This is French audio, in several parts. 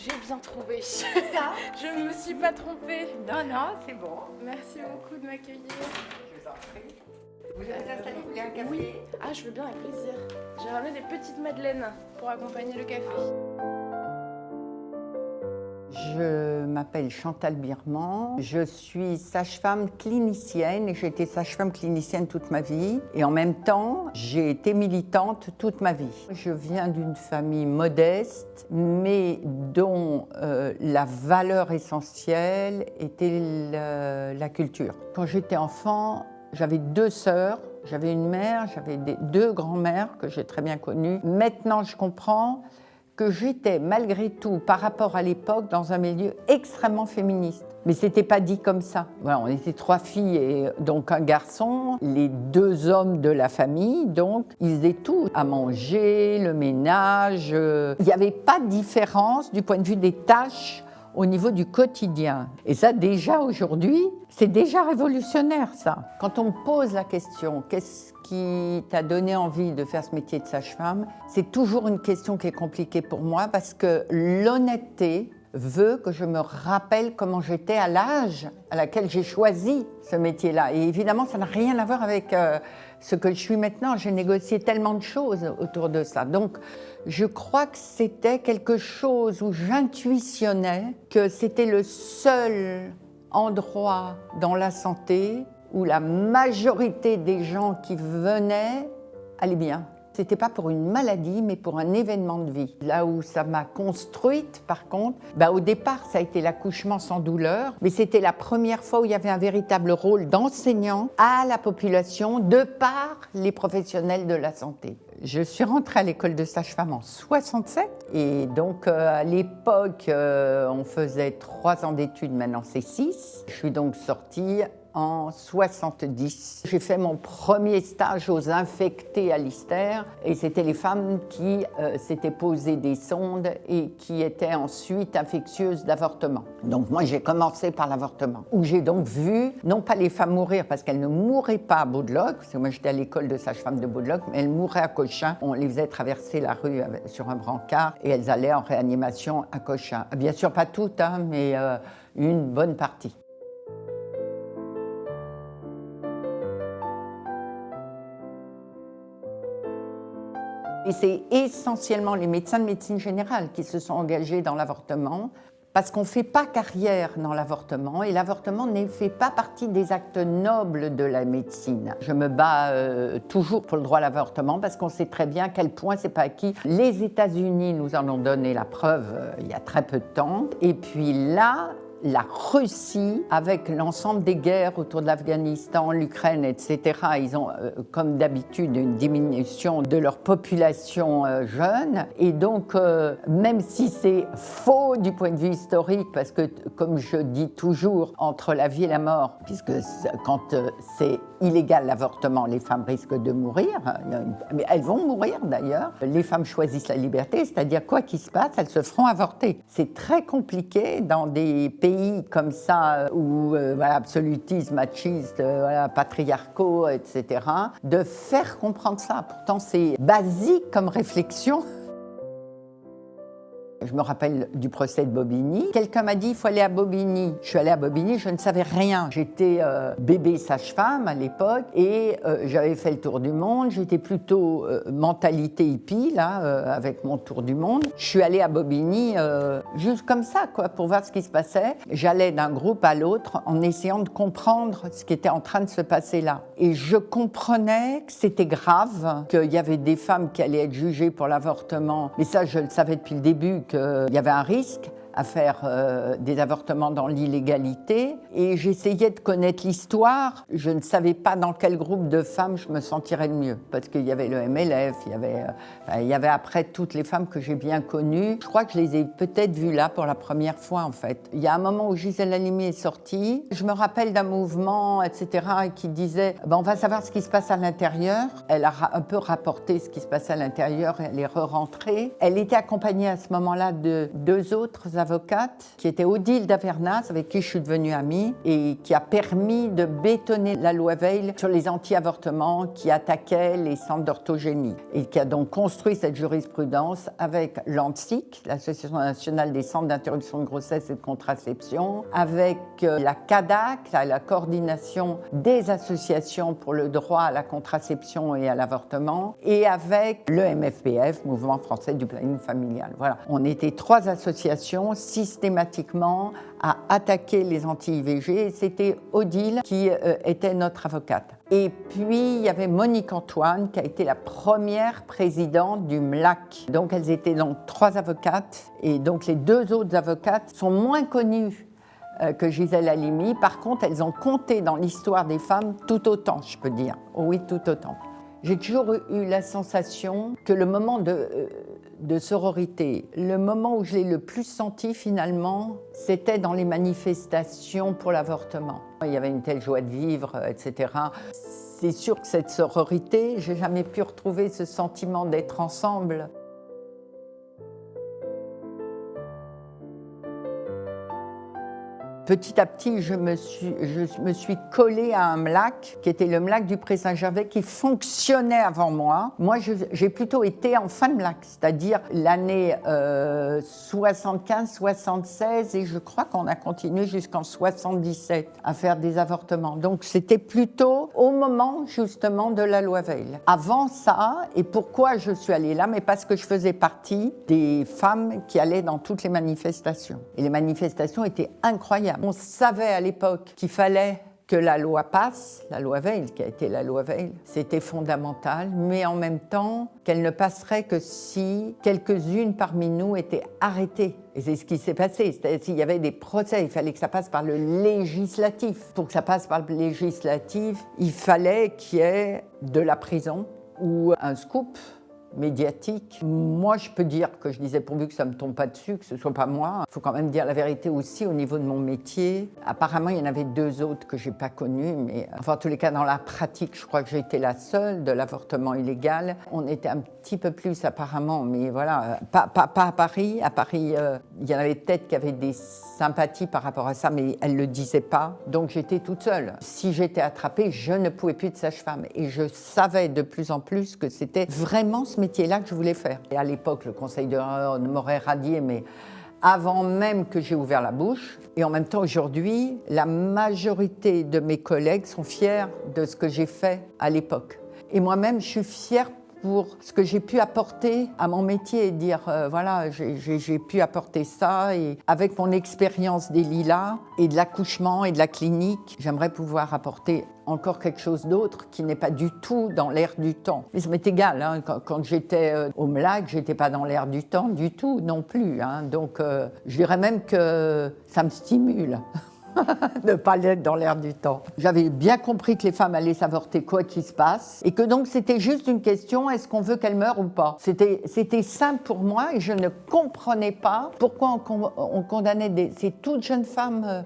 J'ai bien trouvé. Ça, Je ne me suis pas trompée. non, non, c'est bon. Merci beaucoup de m'accueillir. Je vous en prie. Vous voulez vous installer, vous voulez un café? Oui. Ah, je veux bien, avec plaisir. J'ai ramené des petites madeleines pour accompagner le café. Je m'appelle Chantal Birman, je suis sage-femme clinicienne et j'ai été sage-femme clinicienne toute ma vie et en même temps j'ai été militante toute ma vie. Je viens d'une famille modeste mais dont la valeur essentielle était la culture. Quand j'étais enfant, j'avais 2 sœurs, j'avais une mère, j'avais 2 grands-mères que j'ai très bien connues. Maintenant je comprends que j'étais malgré tout, par rapport à l'époque, dans un milieu extrêmement féministe. Mais c'était pas dit comme ça. Voilà, on était 3 filles et donc un garçon, les 2 hommes de la famille, donc ils faisaient tout, à manger, le ménage. Il n'y avait pas de différence du point de vue des tâches au niveau du quotidien. Et ça, déjà aujourd'hui, c'est déjà révolutionnaire, ça. Quand on me pose la question, qu'est-ce qui t'a donné envie de faire ce métier de sage-femme, c'est toujours une question qui est compliquée pour moi parce que l'honnêteté veut que je me rappelle comment j'étais à l'âge à laquelle j'ai choisi ce métier-là. Et évidemment, ça n'a rien à voir avec ce que je suis maintenant. J'ai négocié tellement de choses autour de ça. Donc, je crois que c'était quelque chose où j'intuitionnais que c'était le seul endroit dans la santé où la majorité des gens qui venaient allaient bien. C'était pas pour une maladie, mais pour un événement de vie. Là où ça m'a construite, par contre, au départ, ça a été l'accouchement sans douleur, mais c'était la première fois où il y avait un véritable rôle d'enseignant à la population de par les professionnels de la santé. Je suis rentrée à l'école de sage-femme en 67 et donc à l'époque, on faisait 3 ans d'études, maintenant c'est 6. Je suis donc sortie en 70. J'ai fait mon premier stage aux infectés à Lister et c'était les femmes qui s'étaient posées des sondes et qui étaient ensuite infectieuses d'avortement. Donc moi j'ai commencé par l'avortement où j'ai donc vu non pas les femmes mourir parce qu'elles ne mouraient pas à Baudeloc, parce que moi j'étais à l'école de sage-femme de Baudeloc, mais elles mouraient à Cochin. On les faisait traverser la rue sur un brancard et elles allaient en réanimation à Cochin. Bien sûr pas toutes, mais une bonne partie. Et c'est essentiellement les médecins de médecine générale qui se sont engagés dans l'avortement parce qu'on ne fait pas carrière dans l'avortement et l'avortement ne fait pas partie des actes nobles de la médecine. Je me bats toujours pour le droit à l'avortement parce qu'on sait très bien à quel point c'est pas acquis. Les États-Unis nous en ont donné la preuve il y a très peu de temps. Et puis là, la Russie, avec l'ensemble des guerres autour de l'Afghanistan, l'Ukraine, etc., ils ont, comme d'habitude, une diminution de leur population jeune. Et donc, même si c'est faux du point de vue historique, parce que, comme je dis toujours, entre la vie et la mort, puisque quand c'est illégal l'avortement, les femmes risquent de mourir, mais elles vont mourir d'ailleurs. Les femmes choisissent la liberté, c'est-à-dire quoi qu'il se passe, elles se feront avorter. C'est très compliqué dans des pays comme ça, où absolutisme, machiste, patriarcaux, etc., de faire comprendre ça. Pourtant, c'est basique comme réflexion. Je me rappelle du procès de Bobigny. Quelqu'un m'a dit il faut aller à Bobigny. Je suis allée à Bobigny, je ne savais rien. J'étais bébé sage-femme à l'époque et j'avais fait le tour du monde. J'étais plutôt mentalité hippie, là, avec mon tour du monde. Je suis allée à Bobigny juste comme ça, quoi, pour voir ce qui se passait. J'allais d'un groupe à l'autre en essayant de comprendre ce qui était en train de se passer là. Et je comprenais que c'était grave, qu'il y avait des femmes qui allaient être jugées pour l'avortement. Mais ça, je le savais depuis le début, qu'il y avait un risque à faire des avortements dans l'illégalité. Et j'essayais de connaître l'histoire. Je ne savais pas dans quel groupe de femmes je me sentirais le mieux. Parce qu'il y avait le MLF, il y avait après toutes les femmes que j'ai bien connues. Je crois que je les ai peut-être vues là pour la première fois, en fait. Il y a un moment où Gisèle Halimi est sortie. Je me rappelle d'un mouvement, etc., qui disait on va savoir ce qui se passe à l'intérieur. Elle a un peu rapporté ce qui se passait à l'intérieur. Elle est re-rentrée. Elle était accompagnée à ce moment-là de 2 autres avocats avocates, qui était Odile Davernas, avec qui je suis devenue amie, et qui a permis de bétonner la loi Veil sur les anti-avortements qui attaquaient les centres d'orthogénie, et qui a donc construit cette jurisprudence avec l'ANTSIC, l'Association nationale des centres d'interruption de grossesse et de contraception, avec la CADAC, la coordination des associations pour le droit à la contraception et à l'avortement, et avec le MFPF, Mouvement français du planning familial. Voilà. On était 3 associations systématiquement à attaquer les anti-IVG, et c'était Odile qui était notre avocate. Et puis, il y avait Monique Antoine, qui a été la première présidente du MLAC. Donc, elles étaient donc 3 avocates, et donc les 2 autres avocates sont moins connues que Gisèle Halimi. Par contre, elles ont compté dans l'histoire des femmes tout autant, je peux dire. Oh oui, tout autant. J'ai toujours eu la sensation que le moment de sororité, le moment où je l'ai le plus senti finalement, c'était dans les manifestations pour l'avortement. Il y avait une telle joie de vivre, etc. C'est sûr que cette sororité, j'ai jamais pu retrouver ce sentiment d'être ensemble. Petit à petit, je me suis collée à un MLAC, qui était le MLAC du Pré-Saint-Gervais, qui fonctionnait avant moi. Moi, j'ai plutôt été en fin de MLAC, c'est-à-dire l'année 75-76, et je crois qu'on a continué jusqu'en 77 à faire des avortements. Donc, c'était plutôt au moment, justement, de la loi Veil. Avant ça, et pourquoi je suis allée là? Mais parce que je faisais partie des femmes qui allaient dans toutes les manifestations. Et les manifestations étaient incroyables. On savait à l'époque qu'il fallait que la loi passe, la loi Veil, qui a été la loi Veil, c'était fondamental, mais en même temps qu'elle ne passerait que si quelques-unes parmi nous étaient arrêtées. Et c'est ce qui s'est passé. C'est-à-dire s'il y avait des procès, il fallait que ça passe par le législatif. Pour que ça passe par le législatif, il fallait qu'il y ait de la prison ou un scoop médiatique. Moi, je peux dire que je disais pourvu que ça ne me tombe pas dessus, que ce ne soit pas moi. Il faut quand même dire la vérité aussi au niveau de mon métier. Apparemment, il y en avait 2 autres que je n'ai pas connus, mais enfin, en tous les cas, dans la pratique, je crois que j'ai été la seule de l'avortement illégal. On était un petit peu plus apparemment, mais voilà, pas à Paris. À Paris, il y en avait peut-être qui avaient des sympathies par rapport à ça, mais elles ne le disaient pas. Donc, j'étais toute seule. Si j'étais attrapée, je ne pouvais plus être sage-femme. Et je savais de plus en plus que c'était vraiment ce métier-là que je voulais faire. Et à l'époque, le Conseil de l'Ordre m'aurait radié, mais avant même que j'ai ouvert la bouche. Et en même temps, aujourd'hui, la majorité de mes collègues sont fiers de ce que j'ai fait à l'époque. Et moi-même, je suis fière pour ce que j'ai pu apporter à mon métier et dire, voilà, j'ai pu apporter ça. Et avec mon expérience des lilas et de l'accouchement et de la clinique, j'aimerais pouvoir apporter encore quelque chose d'autre qui n'est pas du tout dans l'air du temps. Mais ça m'est égal, hein, quand j'étais au MLAC, je n'étais pas dans l'air du temps du tout non plus. Hein, donc je dirais même que ça me stimule. de ne pas l'être dans l'air du temps. J'avais bien compris que les femmes allaient s'avorter quoi qu'il se passe et que donc c'était juste une question, est-ce qu'on veut qu'elles meurent ou pas? C'était simple pour moi et je ne comprenais pas pourquoi on condamnait ces toutes jeunes femmes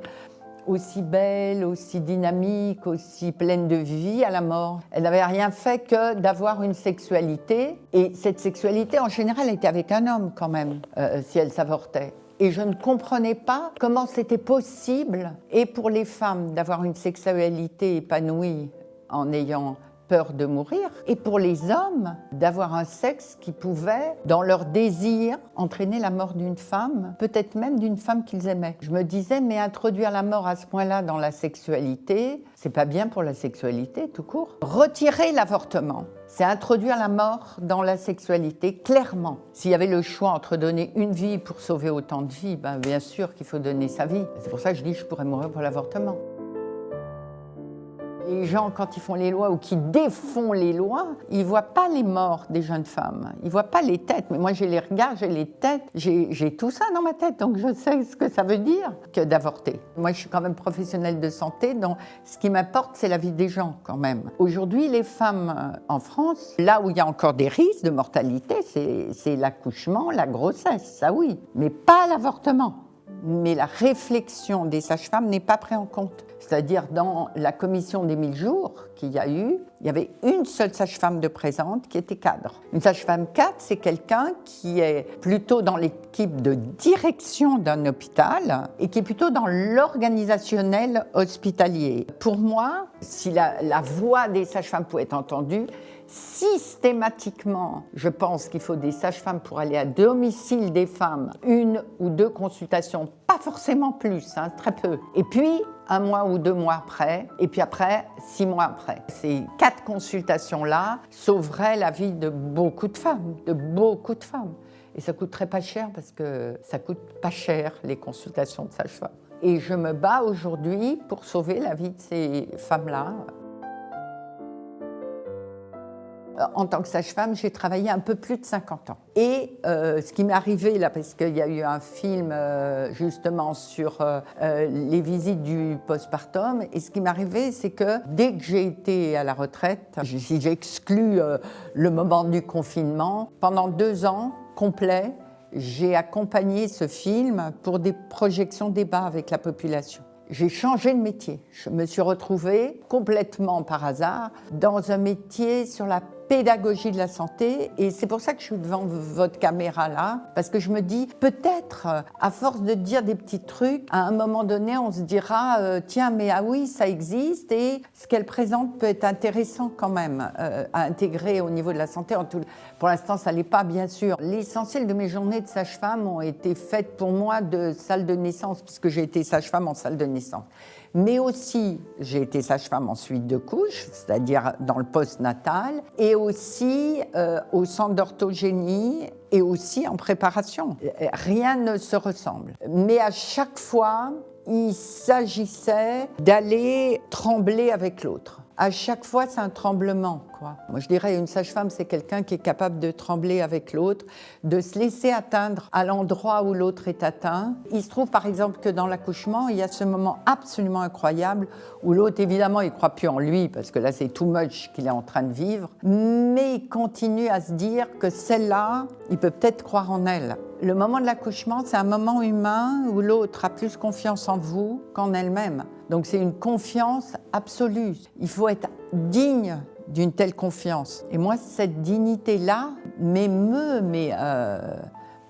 aussi belles, aussi dynamiques, aussi pleines de vie à la mort. Elles n'avaient rien fait que d'avoir une sexualité et cette sexualité en général était avec un homme quand même, si elles s'avortaient. Et je ne comprenais pas comment c'était possible, et pour les femmes, d'avoir une sexualité épanouie en ayant peur de mourir, et pour les hommes, d'avoir un sexe qui pouvait, dans leur désir, entraîner la mort d'une femme, peut-être même d'une femme qu'ils aimaient. Je me disais, mais introduire la mort à ce point-là dans la sexualité, c'est pas bien pour la sexualité, tout court. Retirer l'avortement, c'est introduire la mort dans la sexualité, clairement. S'il y avait le choix entre donner une vie pour sauver autant de vies, ben bien sûr qu'il faut donner sa vie. C'est pour ça que je dis que je pourrais mourir pour l'avortement. Les gens, quand ils font les lois ou qui défont les lois, ils ne voient pas les morts des jeunes femmes. Ils ne voient pas les têtes. Mais moi, j'ai les regards, j'ai les têtes, j'ai tout ça dans ma tête. Donc, je sais ce que ça veut dire que d'avorter. Moi, je suis quand même professionnelle de santé, donc ce qui m'importe, c'est la vie des gens quand même. Aujourd'hui, les femmes en France, là où il y a encore des risques de mortalité, c'est l'accouchement, la grossesse, ça oui. Mais pas l'avortement. mais la réflexion des sages-femmes n'est pas prise en compte. C'est-à-dire dans la commission des 1000 jours qu'il y a eu, il y avait une seule sage-femme de présente qui était cadre. Une sage-femme cadre, c'est quelqu'un qui est plutôt dans l'équipe de direction d'un hôpital et qui est plutôt dans l'organisationnel hospitalier. Pour moi, si la voix des sages-femmes pouvait être entendue, systématiquement, je pense qu'il faut des sages-femmes pour aller à domicile des femmes, 1 ou 2 consultations, pas forcément plus, très peu. Et puis, 1 mois ou 2 mois après, et puis après, 6 mois après. Ces 4 consultations-là sauveraient la vie de beaucoup de femmes, Et ça coûterait pas cher parce que ça coûte pas cher les consultations de sage-femme. Et je me bats aujourd'hui pour sauver la vie de ces femmes-là. En tant que sage-femme, j'ai travaillé un peu plus de 50 ans. Et ce qui m'est arrivé là, parce qu'il y a eu un film justement sur les visites du postpartum, et ce qui m'est arrivé, c'est que dès que j'ai été à la retraite, si j'exclus le moment du confinement, pendant 2 ans complets, j'ai accompagné ce film pour des projections débats avec la population. J'ai changé de métier. Je me suis retrouvée complètement par hasard dans un métier sur la pédagogie de la santé, et c'est pour ça que je suis devant votre caméra là, parce que je me dis, peut-être, à force de dire des petits trucs, à un moment donné, on se dira, tiens, mais ah oui, ça existe, et ce qu'elle présente peut être intéressant quand même à intégrer au niveau de la santé. Pour l'instant, ça ne l'est pas, bien sûr. L'essentiel de mes journées de sage-femme ont été faites pour moi de salle de naissance, puisque j'ai été sage-femme en salle de naissance. Mais aussi, j'ai été sage-femme en suite de couche, c'est-à-dire dans le post-natal, et aussi au centre d'orthogénie, et aussi en préparation. Rien ne se ressemble. Mais à chaque fois, il s'agissait d'aller trembler avec l'autre. À chaque fois, c'est un tremblement, quoi. Moi, je dirais une sage-femme, c'est quelqu'un qui est capable de trembler avec l'autre, de se laisser atteindre à l'endroit où l'autre est atteint. Il se trouve, par exemple, que dans l'accouchement, il y a ce moment absolument incroyable où l'autre, évidemment, il ne croit plus en lui, parce que là, c'est too much qu'il est en train de vivre, mais il continue à se dire que celle-là, il peut peut-être croire en elle. Le moment de l'accouchement, c'est un moment humain où l'autre a plus confiance en vous qu'en elle-même. Donc c'est une confiance absolue. Il faut être digne d'une telle confiance. Et moi, cette dignité-là m'émeut, mais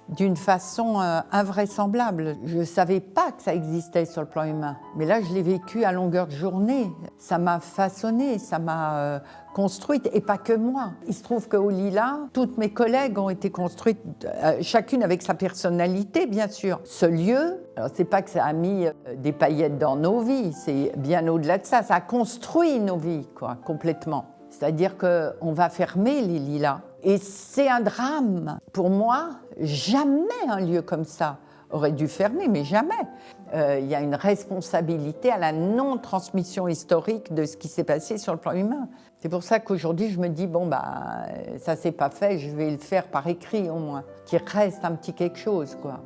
d'une façon invraisemblable. Je ne savais pas que ça existait sur le plan humain. Mais là, je l'ai vécu à longueur de journée. Ça m'a façonnée, ça m'a construite, et pas que moi. Il se trouve qu'au Lila, toutes mes collègues ont été construites, chacune avec sa personnalité, bien sûr. Ce lieu, alors c'est pas que ça a mis des paillettes dans nos vies, c'est bien au-delà de ça. Ça a construit nos vies, quoi, complètement. C'est-à-dire qu'on va fermer les Lilas. Et c'est un drame. Pour moi, jamais un lieu comme ça aurait dû fermer, mais jamais. Il y a une responsabilité à la non-transmission historique de ce qui s'est passé sur le plan humain. C'est pour ça qu'aujourd'hui, je me dis, bon, ça s'est pas fait, je vais le faire par écrit au moins, qu'il reste un petit quelque chose, quoi.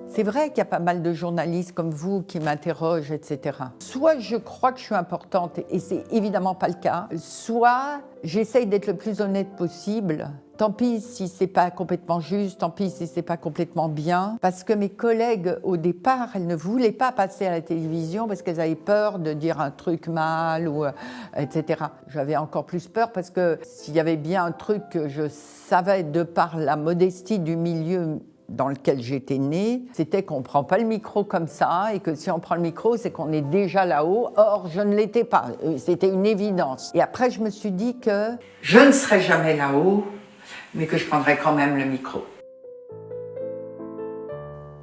C'est vrai qu'il y a pas mal de journalistes comme vous qui m'interrogent, etc. Soit je crois que je suis importante, et c'est évidemment pas le cas, soit j'essaye d'être le plus honnête possible. Tant pis si c'est pas complètement juste, tant pis si c'est pas complètement bien, parce que mes collègues, au départ, elles ne voulaient pas passer à la télévision parce qu'elles avaient peur de dire un truc mal, ou etc. J'avais encore plus peur parce que s'il y avait bien un truc que je savais de par la modestie du milieu dans lequel j'étais née, c'était qu'on ne prend pas le micro comme ça, et que si on prend le micro, c'est qu'on est déjà là-haut. Or, je ne l'étais pas. C'était une évidence. Et après, je me suis dit que je ne serais jamais là-haut, mais que je prendrais quand même le micro.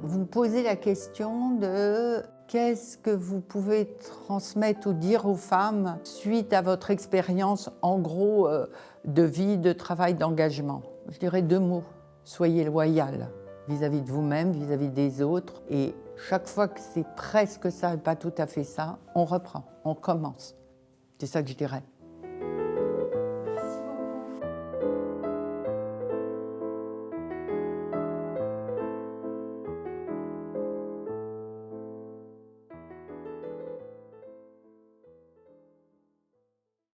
Vous me posez la question de qu'est-ce que vous pouvez transmettre ou dire aux femmes suite à votre expérience, en gros, de vie, de travail, d'engagement. Je dirais 2 mots. Soyez loyal vis-à-vis de vous-même, vis-à-vis des autres. Et chaque fois que c'est presque ça et pas tout à fait ça, on reprend, on commence. C'est ça que je dirais.